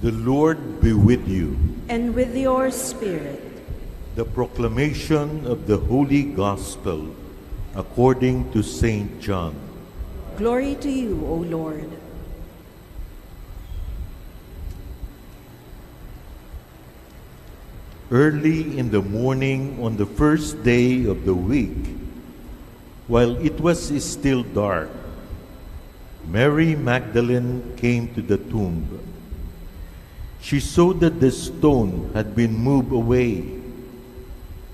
The Lord be with you. And with your spirit. The proclamation of the Holy Gospel according to Saint John. Glory to you, O Lord. Early in the morning on the first day of the week, while it was still dark, Mary Magdalene came to the tomb. She saw that the stone had been moved away.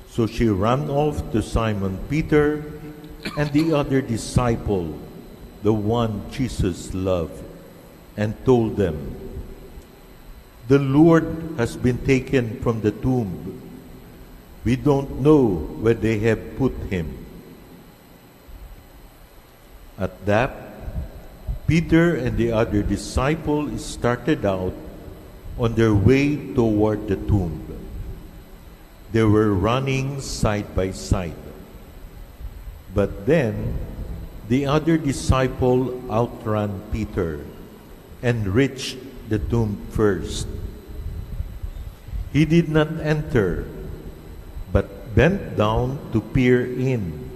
So she ran off to Simon Peter and the other disciple, the one Jesus loved, and told them, "The Lord has been taken from the tomb. We don't know where they have put him." At that, Peter and the other disciple started out on their way toward the tomb. They were running side by side. But then the other disciple outran Peter and reached the tomb first. He did not enter, but bent down to peer in,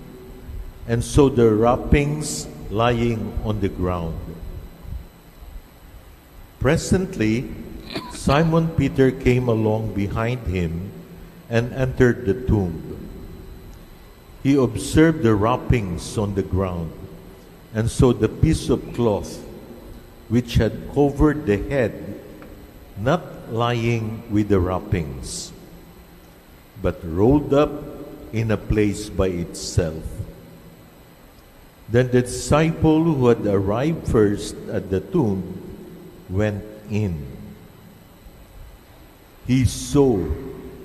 and saw the wrappings lying on the ground. Presently, Simon Peter came along behind him and entered the tomb. He observed the wrappings on the ground and saw the piece of cloth which had covered the head not lying with the wrappings, but rolled up in a place by itself. Then the disciple who had arrived first at the tomb went in. He saw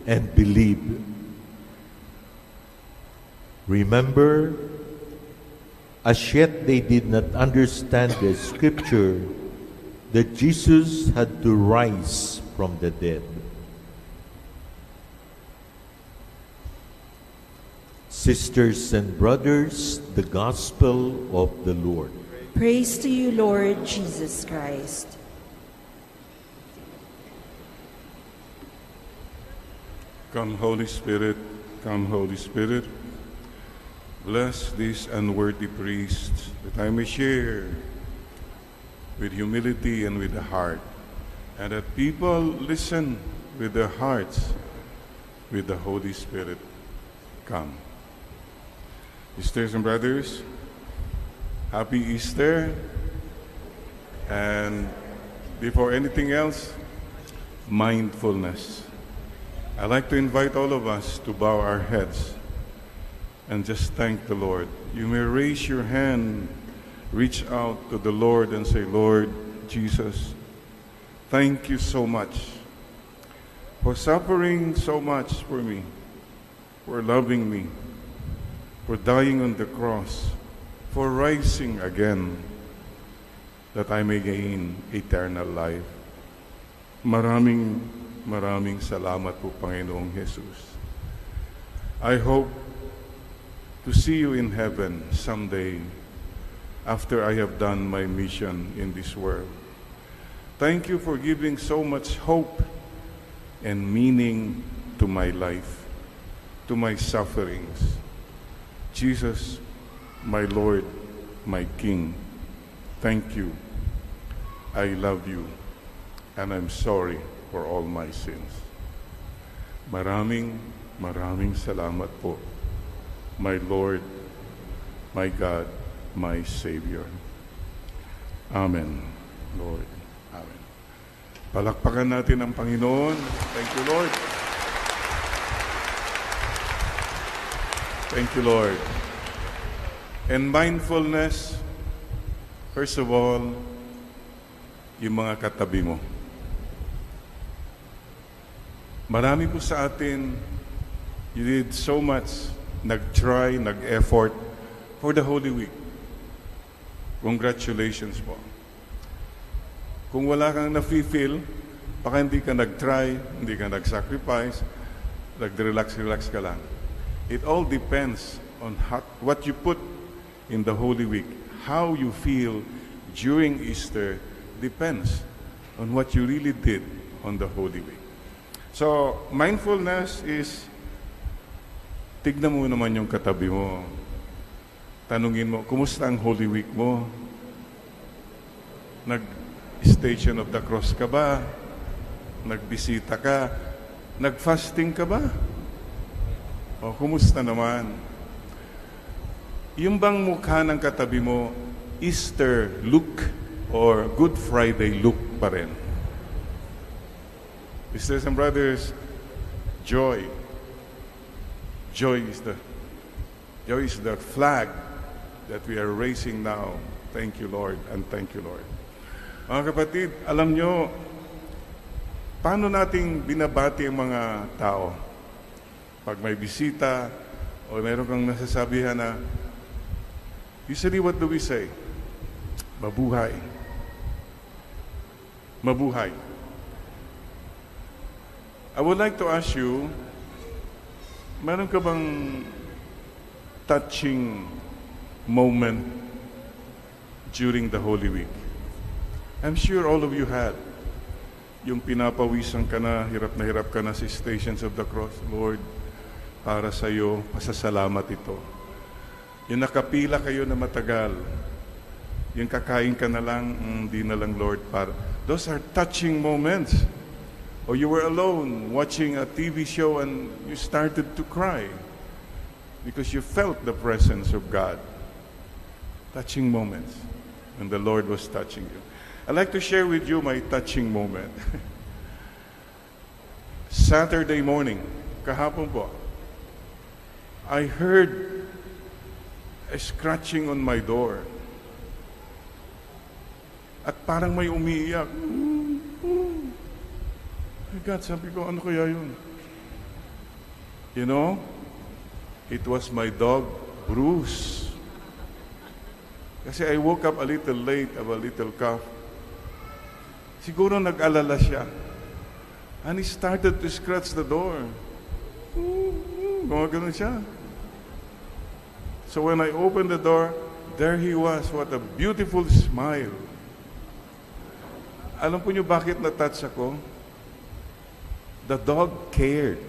and believed. Remember, as yet they did not understand the scripture that Jesus had to rise from the dead. Sisters and brothers, the Gospel of the Lord. Praise to you, Lord Jesus Christ. Come, Holy Spirit, come, Holy Spirit. Bless these unworthy priests, that I may share with humility and with the heart, and that people listen with their hearts, with the Holy Spirit. Come. Sisters and brothers, happy Easter. And before anything else, mindfulness. I'd like to invite all of us to bow our heads and just thank the Lord. You may raise your hand, reach out to the Lord and say, "Lord Jesus, thank you so much for suffering so much for me, for loving me, for dying on the cross, for rising again, that I may gain eternal life." Maraming salamat po, Panginoong Jesus. I hope to see you in heaven someday after I have done my mission in this world. Thank you for giving so much hope and meaning to my life, to my sufferings. Jesus, my Lord, my King, thank you. I love you, and I'm sorry for all my sins. Maraming salamat po, my Lord, my God, my Savior. Amen, Lord. Amen. Palakpakan natin ang Panginoon. Thank you, Lord. Thank you, Lord. And mindfulness, first of all, yung mga katabi mo. Marami po sa atin, you did so much, nag-try, nag-effort for the Holy Week. Congratulations po. Kung wala kang na-feel, baka hindi ka nag-try, hindi ka nag-sacrifice, nag-relax ka lang. It all depends on what you put in the Holy Week. How you feel during Easter depends on what you really did on the Holy Week. So, mindfulness is, tignan mo naman yung katabi mo. Tanungin mo, kumusta ang Holy Week mo? Nag-Station of the Cross ka ba? Nagbisita ka? Nag-fasting ka ba? O, kumusta naman? Yung bang mukha ng katabi mo, Easter look or Good Friday look pa rin? Sisters and brothers, joy. Joy is the flag that we are raising now. Thank you, Lord, and thank you, Lord. Mga kapatid, alam nyo, paano nating binabati ang mga tao? Pag may bisita, o meron kang nasasabihan na, usually what do we say? Mabuhay. Mabuhay. I would like to ask you, meron ka bang touching moment during the Holy Week? I'm sure all of you had. Yung pinapawisan ka na hirap ka na sa Stations of the Cross. Lord, para sa iyo, pasasalamat ito. Yung nakapila kayo na matagal, yung kakain ka na lang, hindi na lang, Lord, para. Those are touching moments. Or you were alone watching a TV show and you started to cry because you felt the presence of God. Touching moments when the Lord was touching you. I'd like to share with you my touching moment. Saturday morning, kahapon po, I heard a scratching on my door. At parang may umiiyak. My God, sabi ko, ano kaya yun? You know, it was my dog, Bruce. Kasi I woke up a little late, have a little cough. Siguro nag-alala siya. And he started to scratch the door. Gumagano siya. So when I opened the door, there he was. What a beautiful smile. Alam po niyo bakit na-touch ako? The dog cared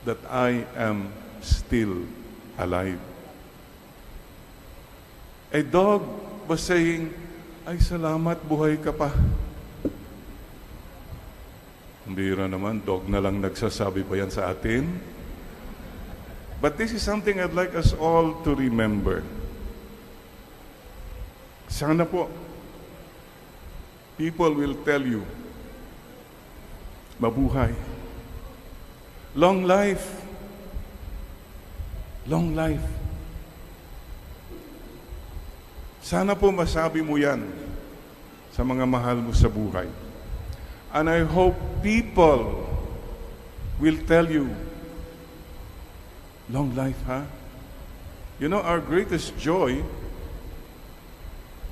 that I am still alive. A dog was saying, ay salamat, buhay ka pa. Ang bihira naman, dog na lang nagsasabi pa yan sa atin. But this is something I'd like us all to remember. Sana po, people will tell you, mabuhay. Long life. Long life. Sana po masabi mo yan sa mga mahal mo sa buhay. And I hope people will tell you, long life, huh? You know, our greatest joy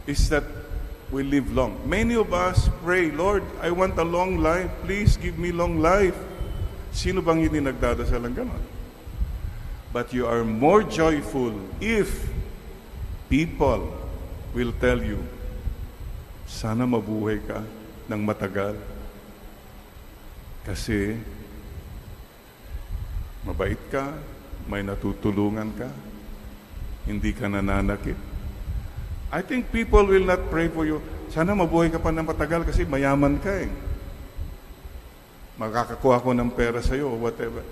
is that we live long. Many of us pray, Lord, I want a long life. Please give me long life. Sino bang hindi nagdadasal ng ganon? But you are more joyful if people will tell you, sana mabuhay ka ng matagal. Kasi mabait ka, may natutulungan ka, hindi ka nananakit. I think people will not pray for you, sana mabuhay ka pa ng matagal kasi mayaman ka eh. Makakakuha ko ng pera sa'yo or whatever.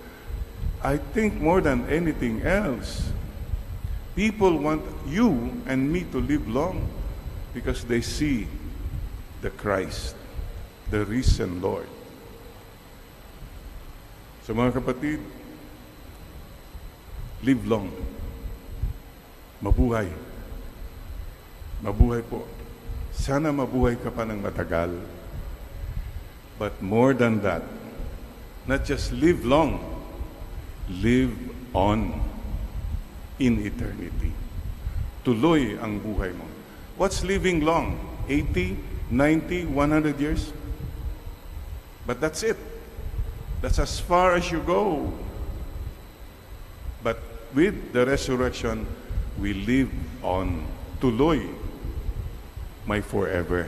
I think more than anything else, people want you and me to live long because they see the Christ, the risen Lord. So mga kapatid, live long. Mabuhay. Mabuhay po. Sana mabuhay ka pa ng matagal. But more than that, not just live long, live on in eternity. Tuloy ang buhay mo. What's living long? 80, 90, 100 years? But that's it. That's as far as you go. But with the resurrection, we live on. Tuloy, my forever.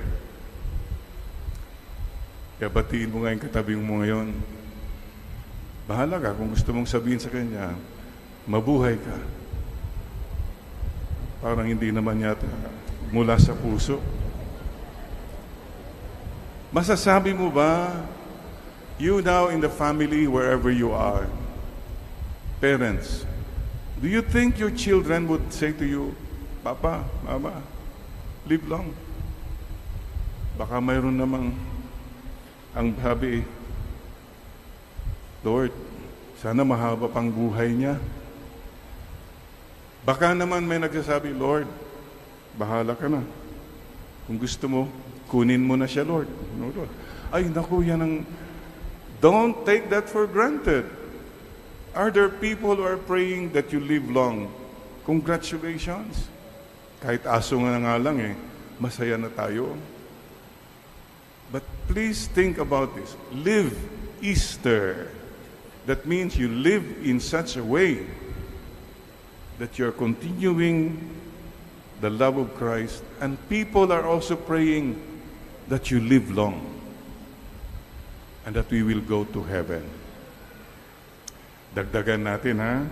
Kaya batiin mo nga yung katabi mo ngayon. Bahala ka kung gusto mong sabihin sa kanya, mabuhay ka. Parang hindi naman yata mula sa puso. Masasabi mo ba, you now in the family, wherever you are, parents, do you think your children would say to you, Papa, Mama, live long? Baka mayroon namang ang sabi, Lord, sana mahaba pang buhay niya. Baka naman may nagsasabi, Lord, bahala ka na. Kung gusto mo, kunin mo na siya, Lord. No, Lord. Ay, naku, yan ang... Don't take that for granted. Are there people who are praying that you live long? Congratulations. Kahit aso nga lang masaya na tayo. But please think about this. Live Easter. That means you live in such a way that you're continuing the love of Christ, and people are also praying that you live long and that we will go to heaven. Dagdagan natin, ha?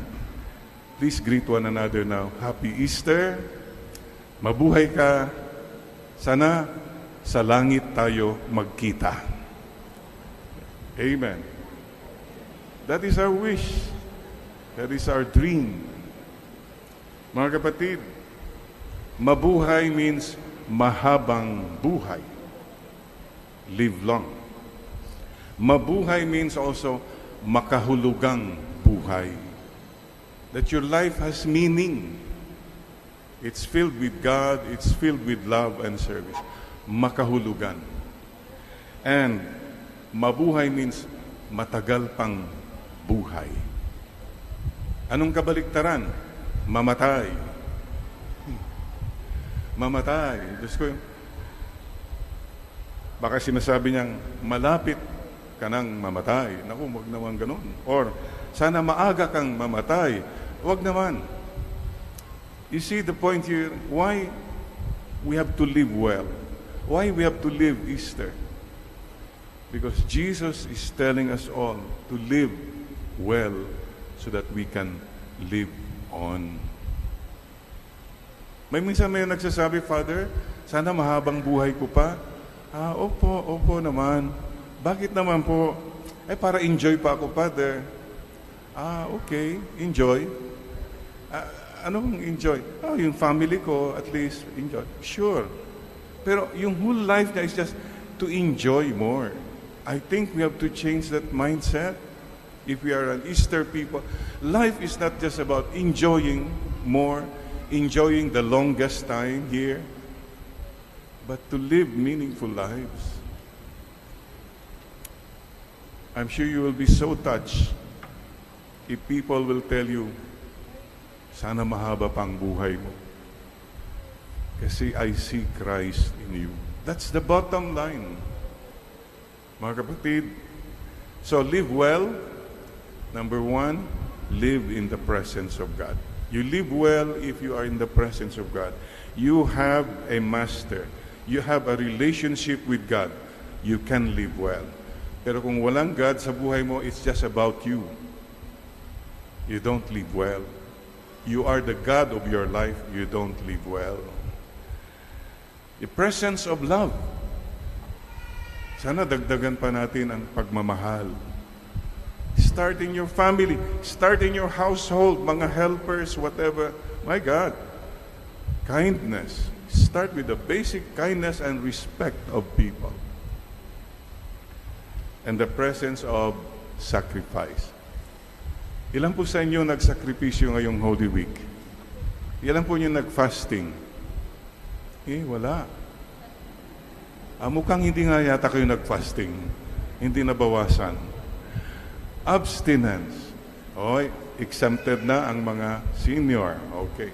Please greet one another now. Happy Easter. Mabuhay ka. Sana sa langit tayo magkita. Amen. That is our wish. That is our dream. Mga kapatid, mabuhay means mahabang buhay. Live long. Mabuhay means also makahulugang buhay. That your life has meaning. It's filled with God, it's filled with love and service. Makahulugan. And mabuhay means matagal pang buhay. Anong kabaliktaran? Mamatay. Mamatay. Diyos ko, baka sinasabi niyang malapit ka nang mamatay. Naku, wag naman ganun. Or, sana maaga kang mamatay. Wag naman. You see the point here, why we have to live well. Why we have to live Easter. Because Jesus is telling us all to live well so that we can live on. May minsan may nagsasabi, Father, sana mahabang buhay ko pa. Opo naman. Bakit naman po? Para enjoy pa ako, Father. Okay, enjoy. Anong enjoy? Yung family ko, at least, enjoy. Sure. Pero yung whole life niya is just to enjoy more. I think we have to change that mindset. If we are an Easter people, life is not just about enjoying more, enjoying the longest time here, but to live meaningful lives. I'm sure you will be so touched if people will tell you, sana mahaba pang buhay mo. Kasi I see Christ in you. That's the bottom line. Mga kapatid, so live well. Number one, live in the presence of God. You live well if you are in the presence of God. You have a master. You have a relationship with God. You can live well. Pero kung walang God sa buhay mo, it's just about you. You don't live well. You are the God of your life. You don't live well. The presence of love. Sana dagdagan pa natin ang pagmamahal. Start in your family. Start in your household, mga helpers, whatever. My God, kindness. Start with the basic kindness and respect of people. And the presence of sacrifice. Ilan po sa inyo nagsakripisyo ngayong Holy Week? Ilan po nyo nag-fasting? Wala. Mukhang hindi nga yata kayo nag-fasting. Hindi nabawasan. Abstinence. Exempted na ang mga senior. Okay.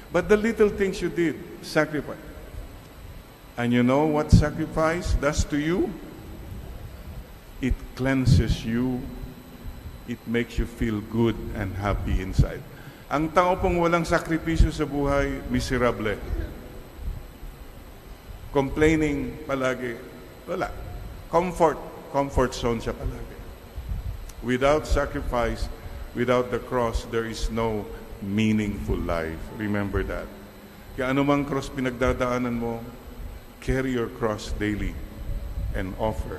But the little things you did, sacrifice. And you know what sacrifice does to you? It cleanses you. It makes you feel good and happy inside. Ang tao pong walang sakripisyo sa buhay, miserable. Complaining palagi, wala. Comfort, comfort zone siya palagi. Without sacrifice, without the cross, there is no meaningful life. Remember that. Kaya anumang cross pinagdadaanan mo, carry your cross daily and offer.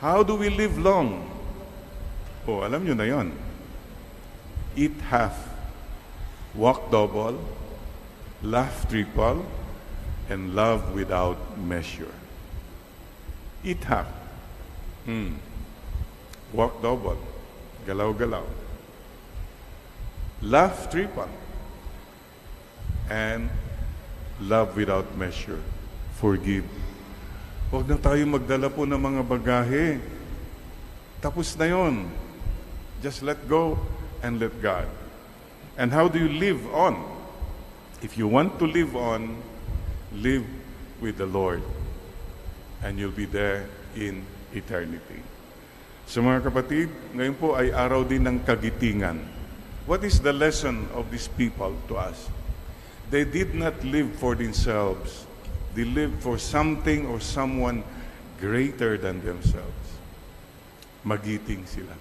How do we live long? Oh, alam nyo na yon. Eat half, walk double, laugh triple, and love without measure. Eat half. Walk double, galaw-galaw. Laugh triple, and love without measure. Forgive. Huwag na tayo magdala po ng mga bagahe. Tapos na yon. Just let go and let God. And how do you live on? If you want to live on, live with the Lord. And you'll be there in eternity. So mga kapatid, ngayon po ay araw din ng kagitingan. What is the lesson of these people to us? They did not live for themselves. They lived for something or someone greater than themselves. Magiting sila.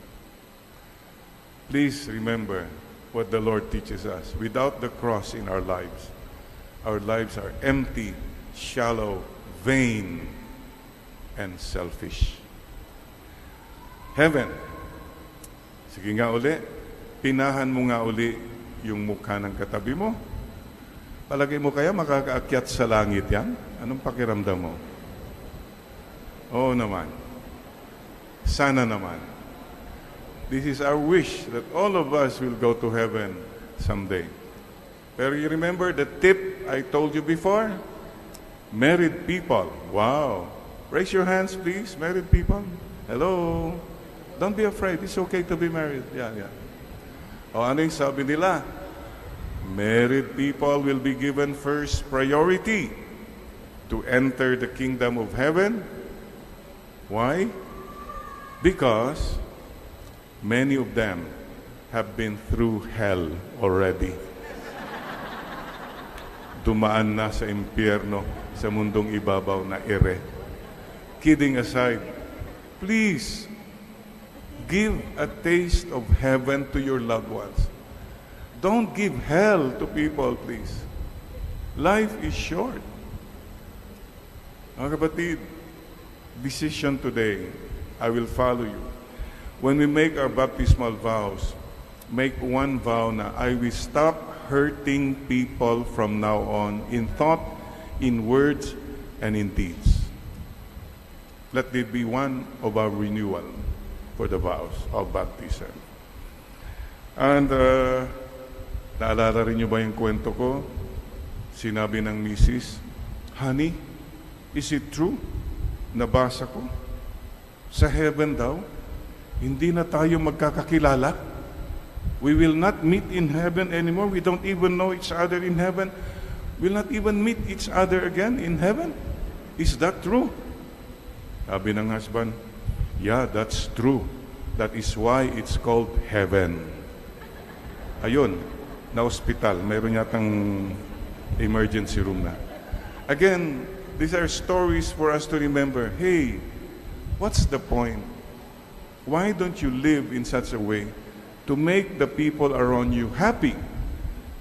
Please remember what the Lord teaches us. Without the cross in our lives are empty, shallow, vain, and selfish. Heaven. Sige nga uli, pinahan mo nga uli yung mukha ng katabi mo. Palagay mo kaya makakaakyat sa langit yan? Anong pakiramdam mo? Oo naman. Sana naman. This is our wish that all of us will go to heaven someday. Pero you remember the tip I told you before? Married people. Wow. Raise your hands, please. Married people. Hello. Don't be afraid. It's okay to be married. Yeah. O ano yung sabi nila? Married people will be given first priority to enter the kingdom of heaven. Why? Because many of them have been through hell already. Dumaan na sa impyerno, sa mundong ibabaw na ere. Kidding aside, please, give a taste of heaven to your loved ones. Don't give hell to people, please. Life is short. Mga kapatid, decision today, I will follow you. When we make our baptismal vows, make one vow na I will stop hurting people from now on in thought, in words, and in deeds. Let it be one of our renewal for the vows of baptism. And naalala rin niyo ba yung kwento ko? Sinabi ng misis, Honey, is it true? Nabasa ko. Sa heaven daw, hindi na tayo magkakakilala. We will not meet in heaven anymore. We don't even know each other in heaven. We'll not even meet each other again in heaven. Is that true? Sabi ng husband, yeah, that's true. That is why it's called heaven. Ayun, na hospital. Mayroon yatang emergency room na. Again, these are stories for us to remember. Hey, what's the point? Why don't you live in such a way to make the people around you happy?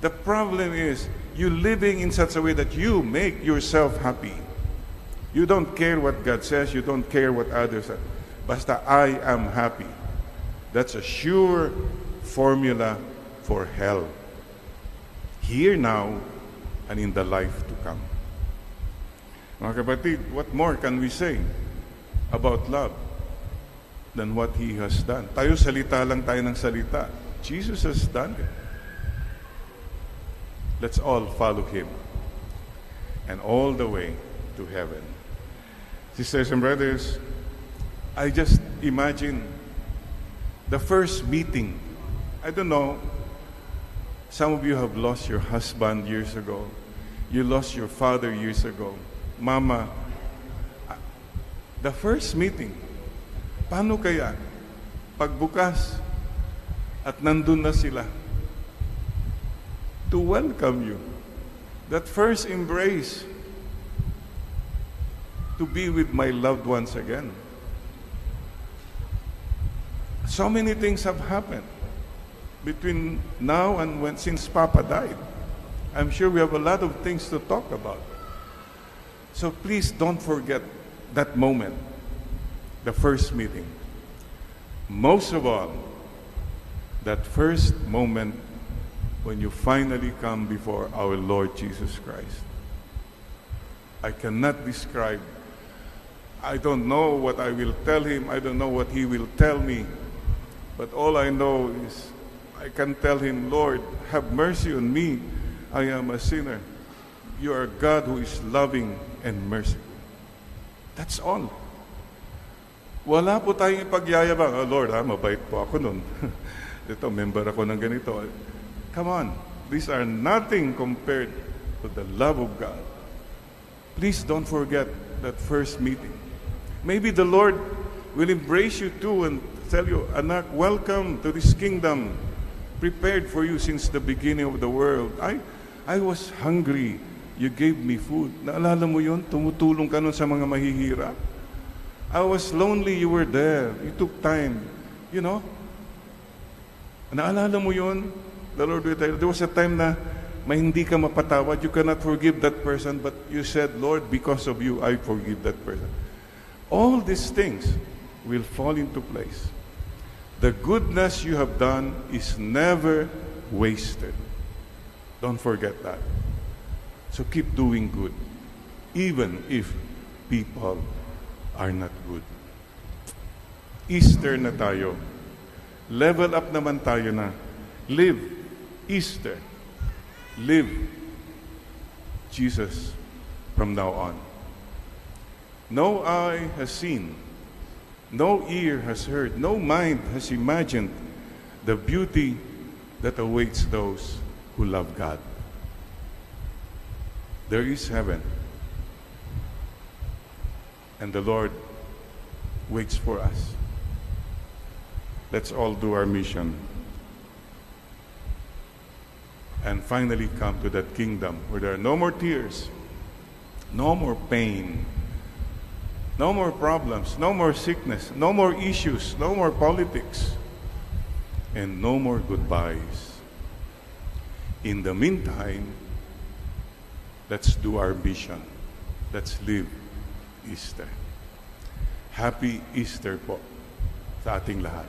The problem is you living in such a way that you make yourself happy. You don't care what God says, you don't care what others say. Basta I am happy. That's a sure formula for hell. Here now and in the life to come. Mga kapatid, what more can we say about love than what He has done? Tayo salita lang tayo ng salita. Jesus has done it. Let's all follow Him and all the way to heaven. Sisters and brothers, I just imagine the first meeting. I don't know, some of you have lost your husband years ago. You lost your father years ago. Mama, the first meeting, paano kaya pagbukas at nandun na sila to welcome you? That first embrace, to to be with my loved ones again. So many things have happened between now and since Papa died. I'm sure we have a lot of things to talk about. So please don't forget that moment, the first meeting. Most of all, that first moment when you finally come before our Lord Jesus Christ. I cannot describe. I don't know what I will tell him. I don't know what he will tell me. But all I know is I can tell him, Lord, have mercy on me. I am a sinner. You are God who is loving and merciful. That's all. Wala po tayong ipagyayabang, oh, Lord, mabait po ako nun. Ito, member ako ng ganito. Come on. These are nothing compared to the love of God. Please don't forget that first meeting. Maybe the Lord will embrace you too and tell you, anak, welcome to this kingdom prepared for you since the beginning of the world. I was hungry. You gave me food. Naalala mo yun? Tumutulong ka nun sa mga mahihirap. I was lonely. You were there. You took time. You know? Naalala mo yun? The Lord will tell you. There was a time na may hindi ka mapatawad. You cannot forgive that person, but you said, Lord, because of you, I forgive that person. All these things will fall into place. The goodness you have done is never wasted. Don't forget that. So keep doing good, even if people are not good. Easter na tayo. Level up naman tayo na. Live Easter. Live Jesus from now on. No eye has seen, no ear has heard, no mind has imagined the beauty that awaits those who love God. There is heaven, and the Lord waits for us. Let's all do our mission and finally come to that kingdom where there are no more tears, no more pain, no more problems, no more sickness, no more issues, no more politics, and no more goodbyes. In the meantime, let's do our mission. Let's live Easter. Happy Easter po sa ating lahat.